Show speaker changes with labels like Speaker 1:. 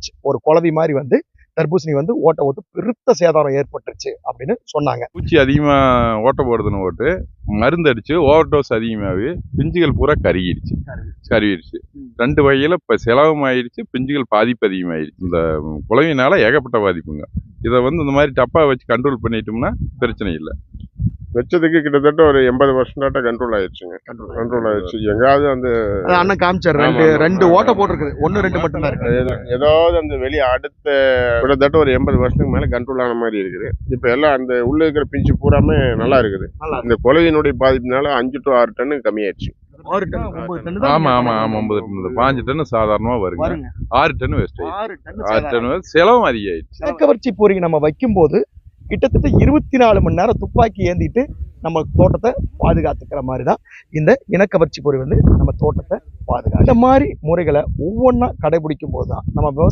Speaker 1: ஆயிடுச்சு. ஒரு குளவி மாதிரி வந்து தர்பூசணி வந்து ஓட்ட ஓட்டு பெருத்த சேதாரம் ஏற்பட்டுருச்சு அப்படின்னு சொன்னாங்க.
Speaker 2: பூச்சி அதிகமாக ஓட்ட போடுதுன்னு ஓட்டு மருந்து அடிச்சு ஓவர் டோஸ் அதிகமாகி பிஞ்சுகள் பூரா கருவிடுச்சு. 2 வகையில் இப்போ செலவும் ஆயிடுச்சு, பிஞ்சுகள் பாதிப்பு அதிகமாகிடுச்சு. இந்த குளவினால ஏகப்பட்ட பாதிப்புங்க. இதை வந்து இந்த மாதிரி டப்பா வச்சு கண்ட்ரோல் பண்ணிட்டோம்னா பிரச்சனை இல்லை.
Speaker 3: வச்சதுக்கு கிட்டத்தட்ட ஒரு 80 வருஷம் கண்ட்ரோல் ஆயிடுச்சுங்க. கண்ட்ரோல் ஆயிடுச்சு. எங்காவது அந்த
Speaker 1: அண்ணன் காமிச்சார், ரெண்டு ஓட்ட போட்டிருக்குது, 1-2 மட்டும் தான் இருக்கு.
Speaker 3: ஏதாவது அந்த வெளியே அடுத்த கிட்டத்தட்ட ஒரு 80 வருஷத்துக்கு மேல கண்ட்ரோல் ஆன மாதிரி இருக்குது. இப்ப எல்லாம் அந்த உள்ள இருக்கிற பிஞ்சு பூராமே நல்லா இருக்குது. இந்த குளவியினுடைய பாதிப்புனால 5 to 6 டன் கம்மியாயிடுச்சு.
Speaker 1: 6 டன் 9 டன்
Speaker 2: ஆமா 9 டன் 5 டன் சாதாரணமா வருங்க. 6 டன் வேஸ்ட் ஆயிடுச்சு. 6 டன் செலவும் அதிகமாயிடுச்சு.
Speaker 1: இனக்கவர்ச்சி பொறி நம்ம வைக்கும்போது கிட்டத்தட்ட 24 மணி நேரம் துப்பாக்கி ஏந்திட்டு நம்ம தோட்டத்தை பாதுகாத்துக்கிற மாதிரி தான் இந்த இனக்கவர்ச்சி பொறி வந்து நம்ம தோட்டத்தை பாதுகாத்து. இந்த மாதிரி முறைகளை ஒவ்வொன்றா கடைபிடிக்கும் போது தான் நம்ம விவசாயம்